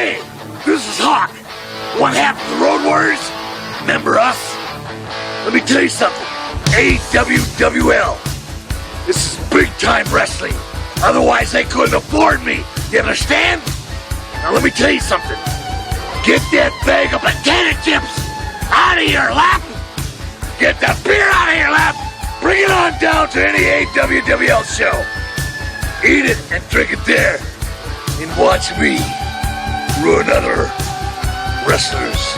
Hey, this is Hawk. One half of the Road Warriors. Remember us? Let me tell you something. AWWL. This is big time wrestling. Otherwise, they couldn't afford me. You understand? Now let me tell you something. Get that bag of potato chips out of your lap. Get the beer out of your lap. Bring it on down to any AWWL show. Eat it and drink it there. And watch me ruin other wrestlers'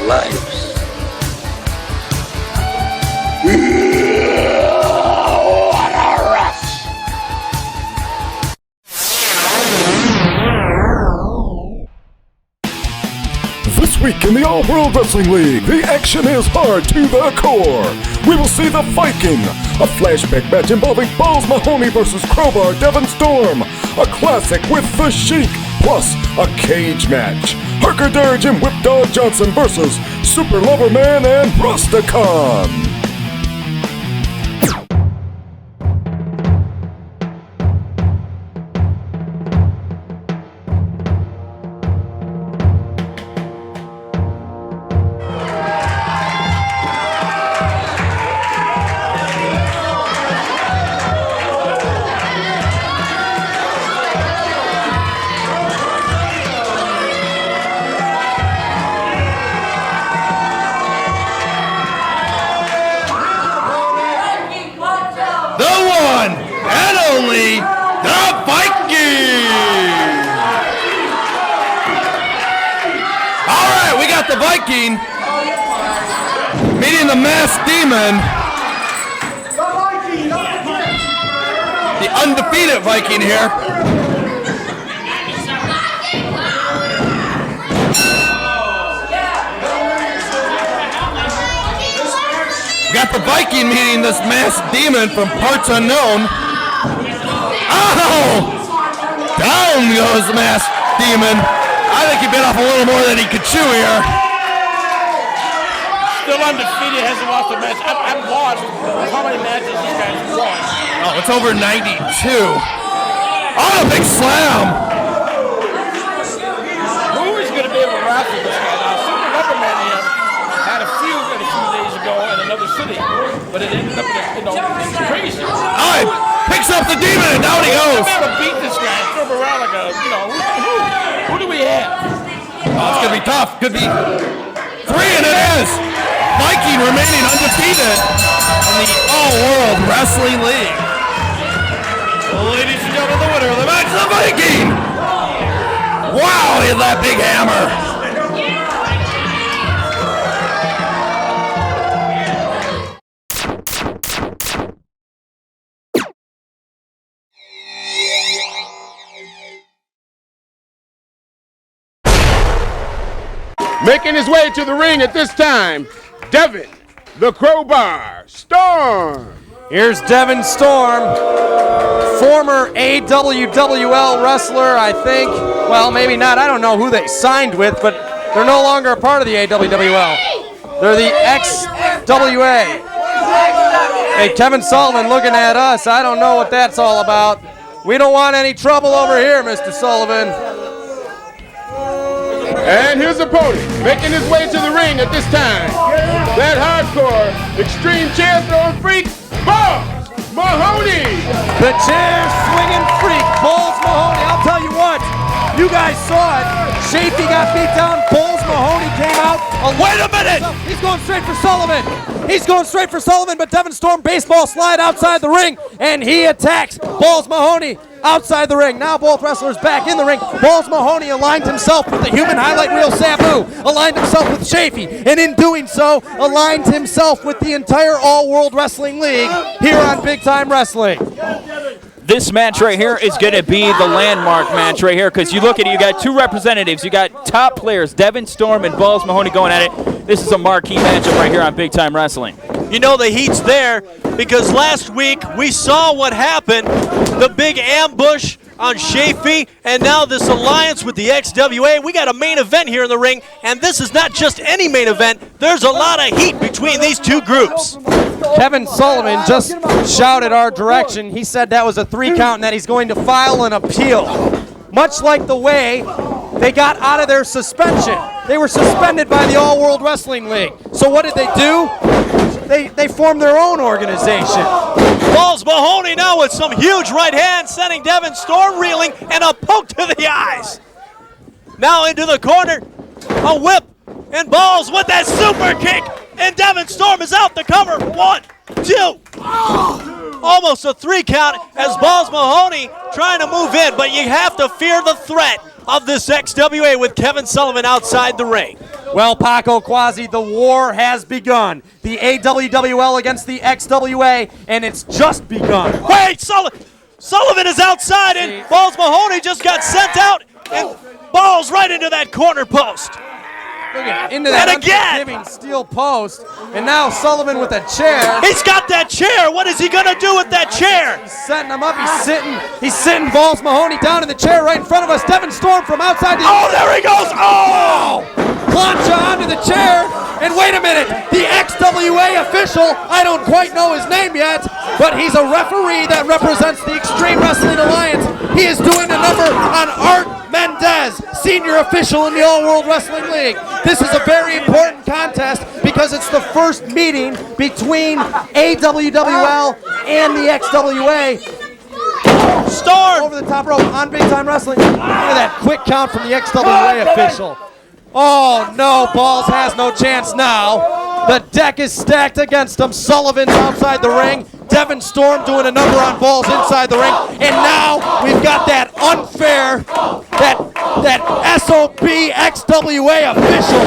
lives. What a rush! This week in the AWWL Wrestling League, the action is hard to the core. We will see the Viking, a flashback match involving Mahoney versus Crowbar, Devon Storm, a classic with the Sheik, plus a cage match. Harker, Dirge, and Whipdog Johnson versus Super Loverman and Rastakhan. The Viking meeting the masked demon, the undefeated Viking here. We got the Viking meeting this masked demon from parts unknown. Oh! Down goes the masked demon. I think he bit off a little more than he could chew here. Still undefeated, hasn't lost a match. I've watched how many matches these guys won. Oh, it's over 92. Oh, big slam. Who is going to be able to wrestle this guy now? Super Rubberman here had a few days ago in another city, but it ended up in crazy. Oh, he picks up the demon and down he goes. We'll be able to beat this guy and throw him around like a, who do we have? Oh, it's going to be tough. Could be 3, and it is. Viking remaining undefeated in the AWWL Wrestling League. Well, ladies and gentlemen, the winner of the match is the Viking. Wow, he had that big hammer. Making his way to the ring at this time, Devon, the Crowbar, Storm. Here's Devon Storm, former AWWL wrestler, I think. Well, maybe not. I don't know who they signed with, but they're no longer a part of the AWWL. They're the XWA. Hey, Kevin Sullivan looking at us. I don't know what that's all about. We don't want any trouble over here, Mr. Sullivan. And his opponent, making his way to the ring at this time, that hardcore extreme chair throwing freak, Mahoney. The chair swinging freak, Balls Mahoney. I'll tell you what, you guys saw it. Sheik got beat down. Balls Mahoney came out. Wait a minute! He's going straight for Sullivan. He's going straight for Sullivan, but Devon Storm baseball slide outside the ring, and he attacks Balls Mahoney outside the ring. Now both wrestlers back in the ring. Balls Mahoney aligned himself with the human highlight reel Sabu, aligned himself with Chafee, and in doing so, aligned himself with the entire AWWL Wrestling League here on Big Time Wrestling. This match right here is going to be the landmark match right here, because you look at it, you got two representatives. You got top players, Devon Storm and Balls Mahoney going at it. This is a marquee matchup right here on Big Time Wrestling. You know the heat's there because last week we saw what happened, the big ambush on Chafee, and now this alliance with the XWA. We got a main event here in the ring, and this is not just any main event. There's a lot of heat between these two groups. Kevin Sullivan just shouted our direction. He said that was a 3 count and that he's going to file an appeal. Much like the way they got out of their suspension. They were suspended by the AWWL Wrestling League. So what did they do? They formed their own organization. Balls Mahoney now with some huge right hand, sending Devon Storm reeling, and a poke to the eyes. Now into the corner, a whip, and Balls with that super kick, and Devon Storm is out the cover. 1, 2. Almost a 3 count as Balls Mahoney trying to move in, but you have to fear the threat of this XWA with Kevin Sullivan outside the ring. Well, Paco Quasi, the war has begun. The AWWL against the XWA, and it's just begun. Wait, Sullivan is outside, and Balls Mahoney just got sent out, and Balls right into that corner post. Into that And again! unforgiving steel post, and now Sullivan with a chair. He's got that chair. What is he gonna do with that chair? He's setting him up. He's sitting Balls Mahoney down in the chair right in front of us. Devon Storm from outside the. Oh, there he goes! Oh! Plancha onto the chair, and wait a minute, the XWA official, I don't quite know his name yet, but he's a referee that represents the Extreme Wrestling Alliance. He is doing a number on Art Mendez, senior official in the AWWL Wrestling League. This is a very important contest because it's the first meeting between AWWL and the XWA. Storm! Over the top rope on Big Time Wrestling. Look at that quick count from the XWA official. Oh no, Balls has no chance now. The deck is stacked against him. Sullivan's outside the ring. Devon Storm doing a number on Balls inside the ring. And now we've got that unfair, that SOB XWA official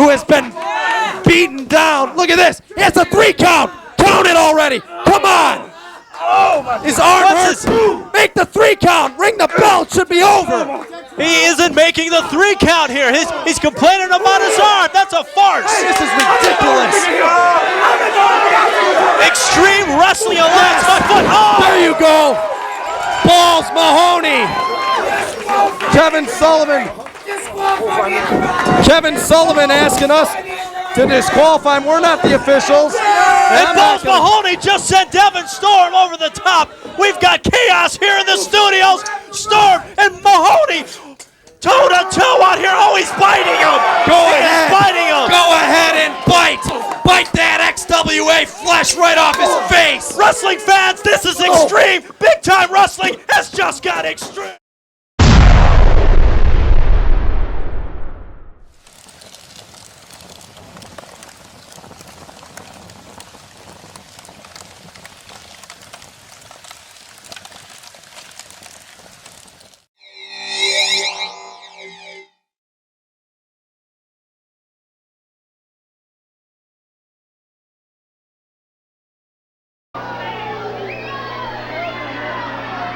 who has been beaten down. Look at this. It's a 3 count. Count it already. Come on. His arm hurts. Make the 3 count. Ring the bell. It should be over. He isn't making the 3 count here. He's complaining about his arm. That's a farce. This is ridiculous. Extreme Wrestling Alliance, my foot. Oh! There you go. Balls Mahoney. Kevin Sullivan asking us to disqualify him. We're not the officials. And Balls Mahoney just sent Devon Storm over the top. We've got chaos here in the studios. Storm and Mahoney toe-to-toe out here. Oh, he's biting him. He's biting him. Go ahead and bite. Bite that XWA flesh right off his face. Wrestling fans, this is extreme. Big Time Wrestling has just got extreme.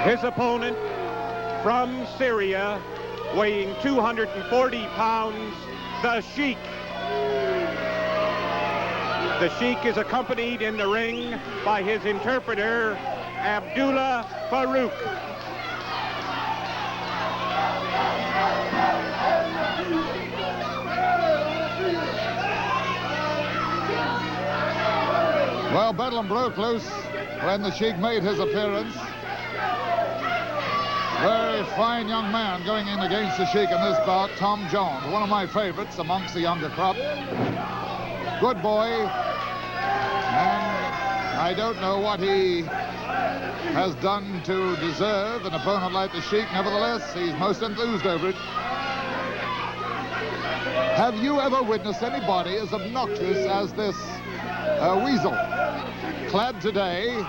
His opponent from Syria, weighing 240 pounds, the Sheik. The Sheik is accompanied in the ring by his interpreter, Abdullah Farouk. Well, Bedlam broke loose when the Sheik made his appearance. Very fine young man going in against the Sheik in this bout, Tom Jones, one of my favorites amongst the younger crop. Good boy, and I don't know what he has done to deserve an opponent like the Sheik. Nevertheless, he's most enthused over it. Have you ever witnessed anybody as obnoxious as this weasel? Clad today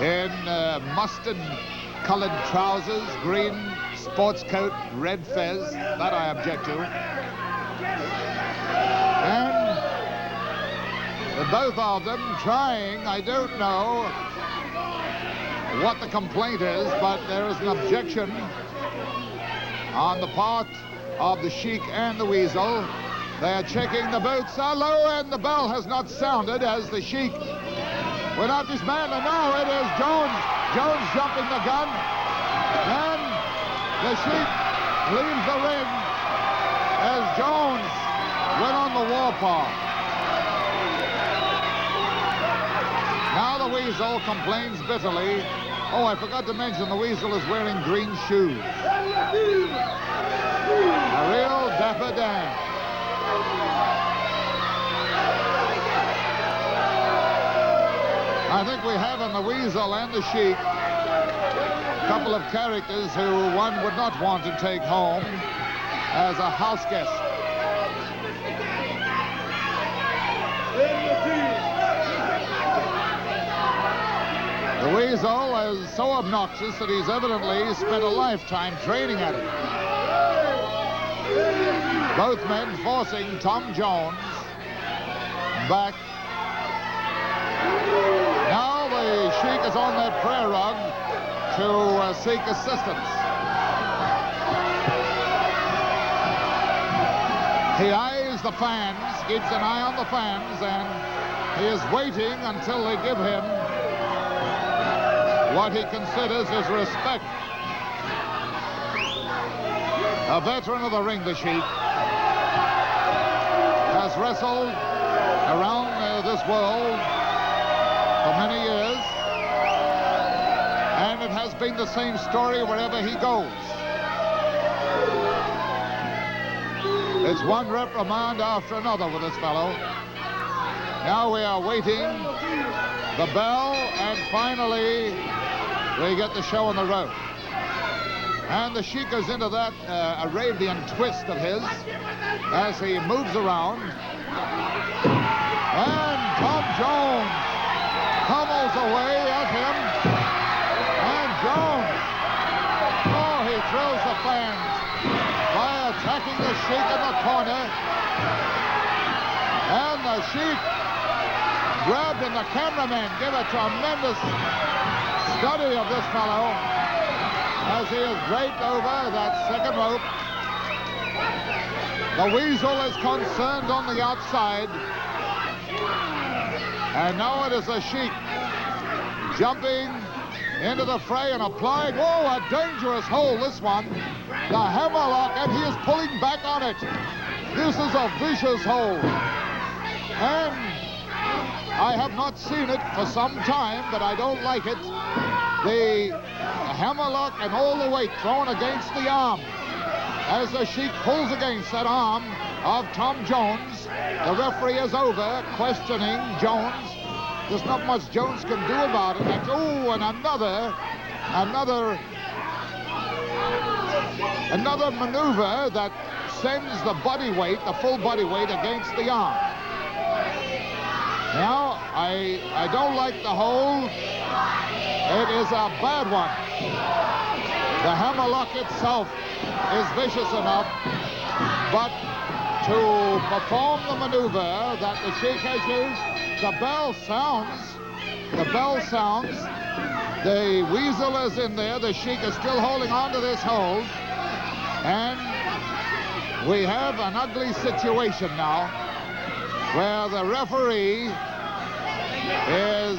in mustard-colored trousers, green sports coat, red fez, that I object to. And both of them trying, I don't know what the complaint is, but there is an objection on the part of the Sheik and the Weasel. They're checking the boots are low, and the bell has not sounded as the Sheik went out this man, and now it is Jones. Jones jumping the gun, and the Sheik leaves the ring as Jones went on the warpath. Now the Weasel complains bitterly Oh, I forgot to mention the Weasel is wearing green shoes. A real dapper Dan. I think we have in the Weasel and the Sheik a couple of characters who one would not want to take home as a house guest. The Weasel is so obnoxious that he's evidently spent a lifetime training at it. Both men forcing Tom Jones back. Now the Sheik is on that prayer rug to seek assistance. He eyes the fans, keeps an eye on the fans, and he is waiting until they give him what he considers his respect. A veteran of the ring, the Sheik, has wrestled around this world for many years, and it has been the same story wherever he goes. It's one reprimand after another with this fellow. Now we are waiting the bell, and finally we get the show on the road. And the Sheik goes into that Arabian twist of his as he moves around. And Tom Jones pummels away at him. And Jones, oh, he thrills the fans by attacking the Sheik in the corner. And the Sheik grabbed, and the cameraman give a tremendous study of this fellow as he is draped over that second rope. The Weasel is concerned on the outside. And now it is the Sheik jumping into the fray and applying, oh, a dangerous hold, this one. The hammerlock, and he is pulling back on it. This is a vicious hold. And I have not seen it for some time, but I don't like it. The hammerlock and all the weight thrown against the arm as the Sheik pulls against that arm of Tom Jones. The referee is over, questioning Jones. There's not much Jones can do about it. And, oh, and another maneuver that sends the body weight, the full body weight, against the arm. Now, I don't like the hold. It is a bad one. The hammerlock itself is vicious enough, but to perform the maneuver that the Sheik has used, the bell sounds. The bell sounds. The Weasel is in there. The Sheik is still holding on to this hold. And we have an ugly situation now where the referee is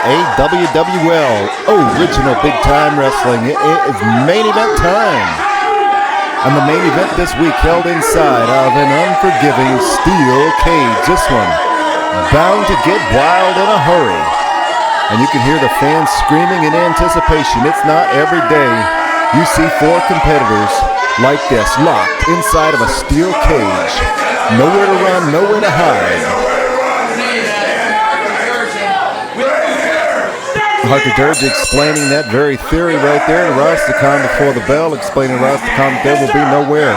AWWL Original Big Time Wrestling. It is main event time. And the main event this week held inside of an unforgiving steel cage. This one bound to get wild in a hurry. And you can hear the fans screaming in anticipation. It's not every day you see four competitors like this, locked inside of a steel cage. Nowhere to run, nowhere to hide. Harker Dirge explaining that very theory right there to Rastakhan before the bell, explaining to Rastakhan that there will be nowhere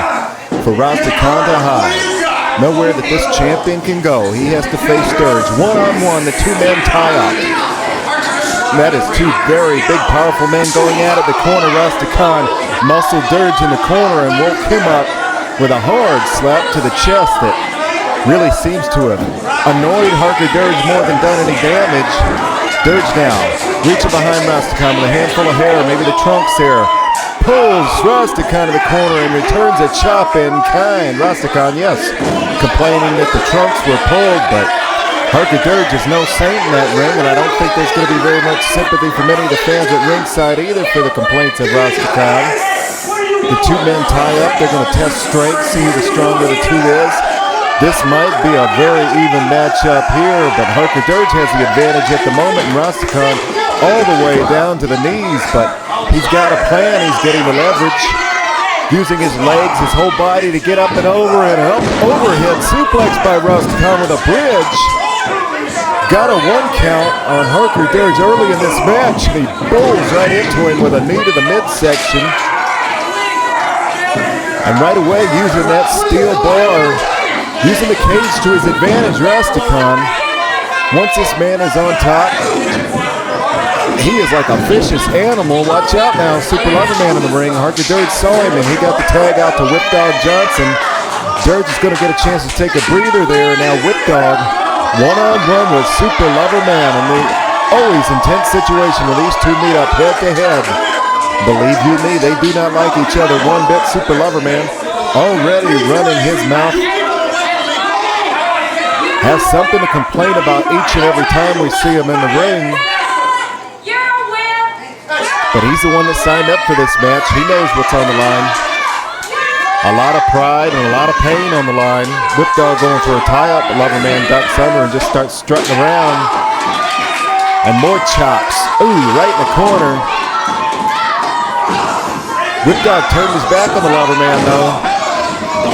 for Rastakhan to hide. Nowhere that this champion can go. He has to face Dirge. One-on-one, the two-men tie-up. That is two very big, powerful men going at it. The corner, Rastakhan muscled Dirge in the corner and woke him up with a hard slap to the chest that really seems to have annoyed Harker Dirge more than done any damage. Dirge now, reaching behind Rastakhan with a handful of hair, maybe the trunk's hair. Pulls Rastakhan to the corner and returns a chop in kind. Rastakhan, yes, complaining that the trunks were pulled, but Harker Dirge is no saint in that ring, and I don't think there's going to be very much sympathy from many of the fans at ringside either for the complaints of Rastakhan. The two men tie up, they're going to test strength, see who the stronger of the two is. This might be a very even matchup here, but Harker Dirge has the advantage at the moment, and Rastakhan all the way down to the knees, but he's got a plan. He's getting the leverage, using his legs, his whole body to get up and over, and an overhead suplex by Rastakhan with a bridge. Got a one count on Harker Dirge early in this match, and he bowls right into him with a knee to the midsection. And right away, using that steel bar, using the cage to his advantage, Rastakhan, once this man is on top, he is like a vicious animal. Watch out now, Super Loverman in the ring. Harker Dirge saw him, and he got the tag out to Whipdog Johnson. Dirge is going to get a chance to take a breather there. Now Whipdog, one-on-one with Super Loverman in the always intense situation where these two meet up head-to-head. Believe you me, they do not like each other one bit. Super Loverman already running his mouth. Has something to complain about each and every time we see him in the ring. But he's the one that signed up for this match. He knows what's on the line. A lot of pride and a lot of pain on the line. Whipdog going for a tie-up. Loverman ducks under and just starts strutting around. And more chops. Ooh, right in the corner. Whipdog turned his back on the Loverman though.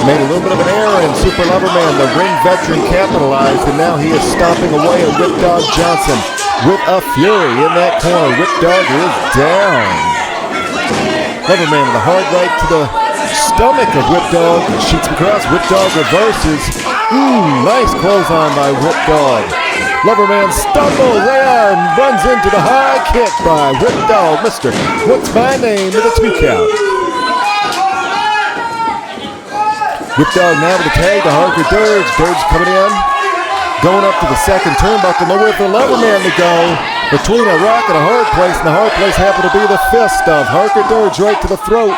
Made a little bit of an error, and Super Loverman, the ring veteran, capitalized, and now he is stomping away at Whipdog Johnson with a fury in that corner. Whipdog is down. Loverman with a hard right to the stomach of Whipdog. Shoots across. Whipdog reverses. Ooh, nice clothesline by Whipdog. Loverman stumbles there and runs into the high kick by Whipdog. Mr. What's My Name with a 2 count. Whipdog now with the tag to Harker Dirge. Dirge coming in. Going up to the second turnbuckle. Nowhere for the Loverman to go. Between a rock and a hard place. And the hard place happened to be the fist of Harker Dirge right to the throat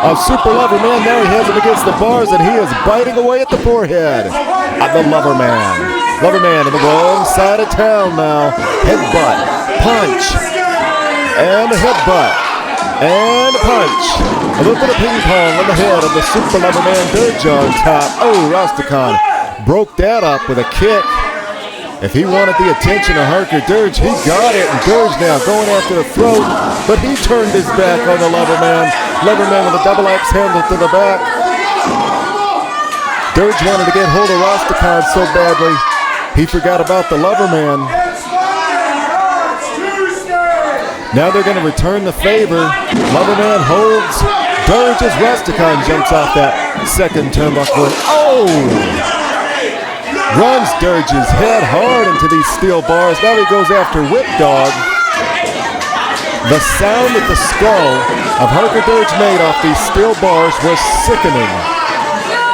of Super Loverman. Now he has him against the bars and he is biting away at the forehead of the Loverman. Loverman on the wrong side of town now. Headbutt. Punch. And a headbutt. And a punch. A little bit of ping pong on the head of the Super Loverman. Dirge on top. Oh, Rastakhan broke that up with a kick. If he wanted the attention of Harker Dirge, he got it. And Dirge now going after the throat, but he turned his back on the Loverman. Loverman with a double axe handle to the back. Dirge wanted to get hold of Rastakhan so badly, he forgot about the Loverman. Now they're going to return the favor. Loverman holds Dirge as Rastakhan jumps off that second turnbuckle. Oh! Runs Dirge's head hard into these steel bars. Now he goes after Whipdog. The sound that the skull of Harker Dirge made off these steel bars was sickening.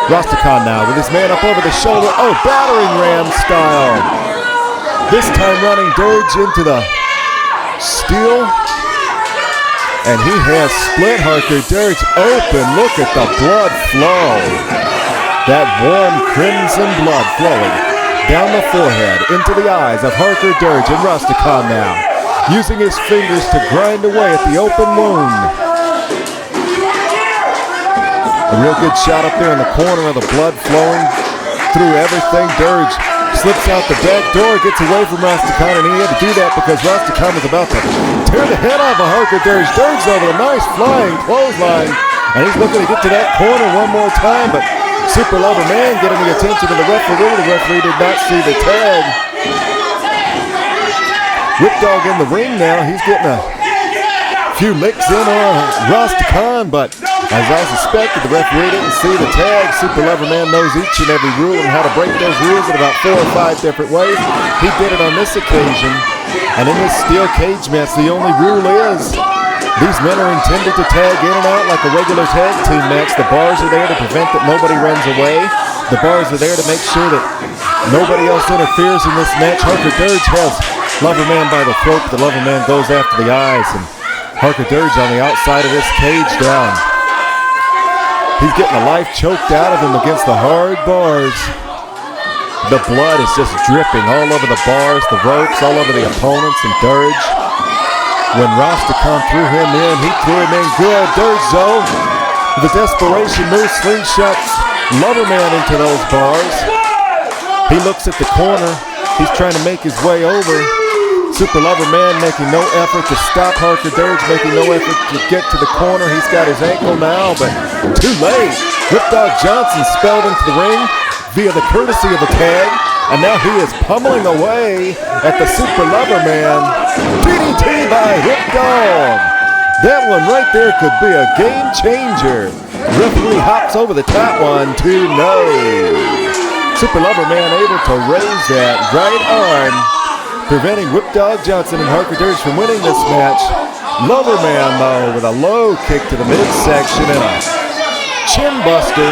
Rastakhan now with his man up over the shoulder. Oh, battering ram style. This time running Dirge into the steel, and he has split Harker Dirge open. Look at the blood flow. That warm crimson blood flowing down the forehead into the eyes of Harker Dirge and Rastakhan now. using his fingers to grind away at the open wound. A real good shot up there in the corner of the blood flowing through everything. Dirge slips out the back door, gets away from Rastakhan, and he had to do that because Rastakhan was about to tear the head off of Harker. Dirge over a nice flying clothesline, and he's looking to get to that corner one more time, but Super Lover Man getting the attention of the referee. The referee did not see the tag. Whipdog in the ring now. He's getting a few licks in on Rastakhan, but as I suspected, the referee didn't see the tag. Super Lover Man knows each and every rule and how to break those rules in about 4 or 5 different ways. He did it on this occasion. And in this steel cage match, the only rule is these men are intended to tag in and out like a regular tag team match. The bars are there to prevent that nobody runs away. The bars are there to make sure that nobody else interferes in this match. Harker Dirge has Lover Man by the throat. The Lover Man goes after the eyes. And Harker Dirge on the outside of this cage down. He's getting the life choked out of him against the hard bars. The blood is just dripping all over the bars, the ropes, all over the opponents, and Dirge. When Rastakhan threw him in, he threw him in good. Dirge, though, the desperation move, slingshots Lover Man into those bars. He looks at the corner. He's trying to make his way over. Super Lover Man making no effort to stop Harker Dirge, making no effort to get to the corner. He's got his ankle now, but too late. Whipdog Johnson spelled into the ring via the courtesy of a tag, and now he is pummeling away at the Super Lover Man. DDT by Whipdog. That one right there could be a game changer. Referee hops over the top one, 2-0. Super Lover Man able to raise that right arm, preventing Whipdog Johnson and Harker Dirge from winning this match. Lover Man, though, with a low kick to the midsection and a chin buster,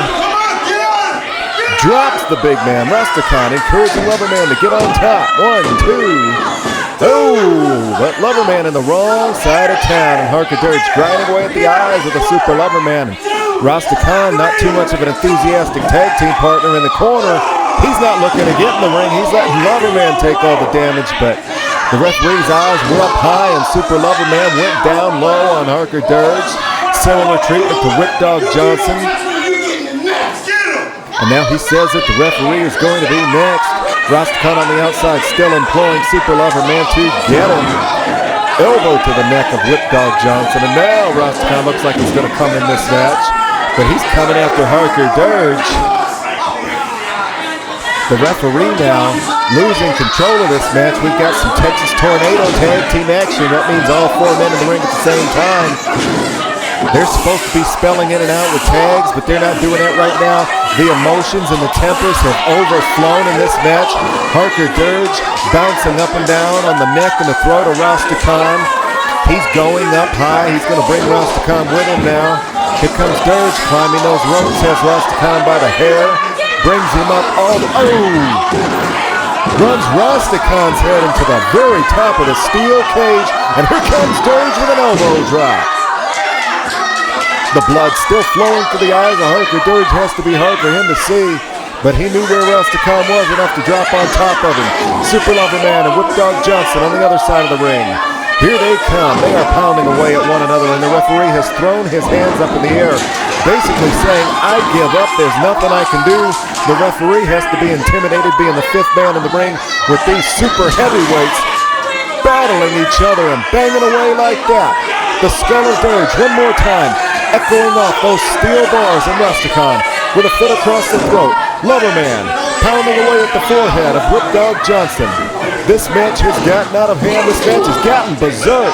drops the big man. Rastakhan encouraging Lover Man to get on top. 1, 2. Oh, but Lover Man in the wrong side of town, and Harker Dirge grinding away at the eyes of the Super Lover Man. Rastakhan, not too much of an enthusiastic tag team partner in the corner. He's not looking to get in the ring. He's letting Lover Man take all the damage, but the referee's eyes were up high, and Super Lover Man went down low on Harker Dirge. Similar treatment to Whipdog Johnson. And now he says that the referee is going to be next. Rastakhan on the outside still imploring Super Lover Man to get him. Elbow to the neck of Whipdog Johnson, and now Rastakhan looks like he's going to come in this match, but he's coming after Harker Dirge. The referee now losing control of this match. We've got some Texas Tornado tag team action. That means all 4 men in the ring at the same time. They're supposed to be spelling in and out with tags, but they're not doing that right now. The emotions and the tempers have overflown in this match. Harker Dirge bouncing up and down on the neck and the throat of Rastakhan. He's going up high. He's going to bring Rastakhan with him now. Here comes Dirge climbing those ropes, has Rastakhan by the hair. Brings him up all the... Oh! Runs Rastakhan's head into the very top of the steel cage. And here comes Dirge with an elbow drop. The blood still flowing through the eyes of Harker Dirge. Has to be hard for him to see. But he knew where Rastakhan was enough to drop on top of him. Super Lover Man and Whipdog Johnson on the other side of the ring. Here they come. They are pounding away at one another, and the referee has thrown his hands up in the air, basically saying, I give up. There's nothing I can do. The referee has to be intimidated, being the 5th man in the ring with these super heavyweights battling each other and banging away like that. The skull of Dirge, one more time, echoing off those steel bars, and Rastakhan with a foot across the throat. Lover Man pounding away at the forehead of Whipdog Johnson. This match has gotten out of hand. This match has gotten berserk.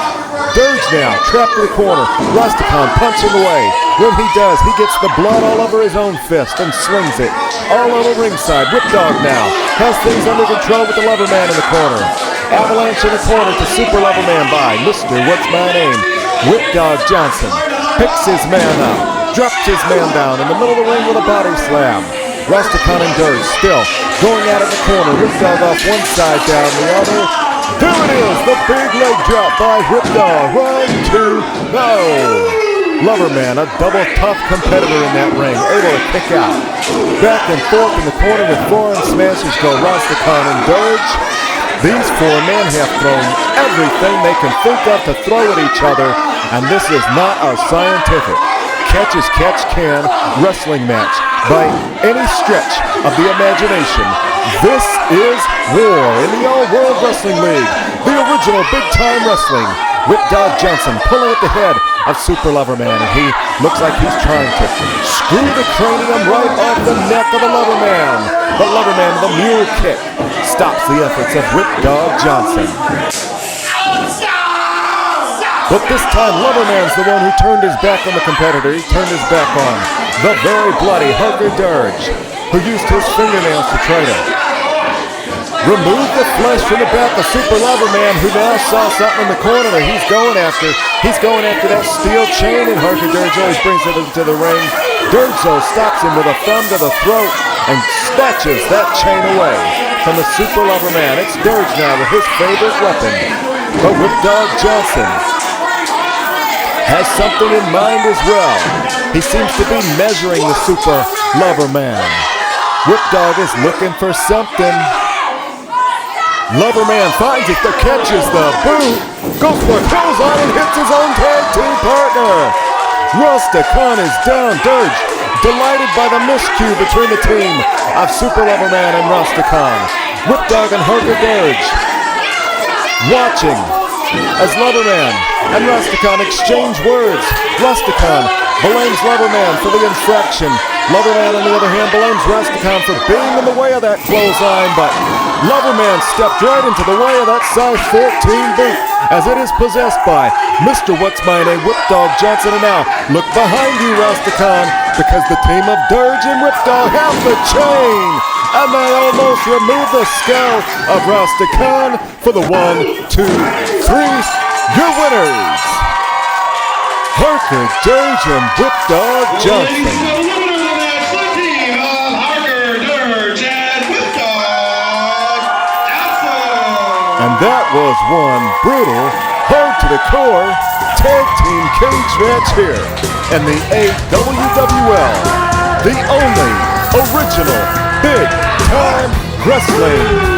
Dirge now trapped in the corner. Rastakhan punching away. When he does, he gets the blood all over his own fist and slings it all over ringside. Whipdog now has things under control with the Lover Man in the corner. Avalanche in the corner to Super Lover Man by Mr. What's My Name? Whipdog Johnson picks his man up, drops his man down in the middle of the ring with a body slam. Rastakhan and Dirge still going out of the corner. Whipdog off one side, down the other. There it is, the big leg drop by Whipdog. 1, 2, no. Lover Man, a double tough competitor in that ring, able to kick out. Back and forth in the corner with forearm smashes go Rastakhan and Dirge. These four men have thrown everything they can think of to throw at each other, and this is not a scientific catch-as-catch-can wrestling match by any stretch of the imagination. This is war in the All-World Wrestling League, the original big-time wrestling. Whipdog Johnson pulling at the head of Super Loverman, and he looks like he's trying to screw the cranium right off the neck of the Loverman. But Loverman with a mule kick stops the efforts of Whipdog Johnson. But this time, Loverman's the one who turned his back on the competitor. He turned his back on the very bloody Harker Dirge, who used his fingernails to try to remove the flesh from the back of Super Loverman, who now saw something in the corner that he's going after. He's going after that steel chain, and Harker Dirge always brings it into the ring. Dirge, though, stops him with a thumb to the throat and snatches that chain away from the Super Loverman. It's Dirge now with his favorite weapon. But Whipdog Johnson has something in mind as well. He seems to be measuring the Super Loverman. Whipdog is looking for something. Loverman finds it, catches the boot, goes for a clothesline and hits his own tag team partner. Rastakhan is down. Dirge, delighted by the miscue between the team of Super Loverman and Rastakhan. Whipdog and Harker Dirge watching as Loverman and Rastakhan exchange words. Rastakhan blames Loverman for the infraction. Loverman, on the other hand, blames Rastakhan for being in the way of that clothesline, but Loverman stepped right into the way of that size 14 boot as it is possessed by Mr. What's-My-Name, Whipdog Johnson. And now, look behind you, Rastakhan, because the team of Dirge and Whipdog have the chain, and they almost remove the skull of Rastakhan for the 1, 2, 3. Your winners, Harker Dirge and Whipdog Johnson. And that was one brutal, hard-to-the-core tag team cage match here in the AWWL, the only original big-time wrestling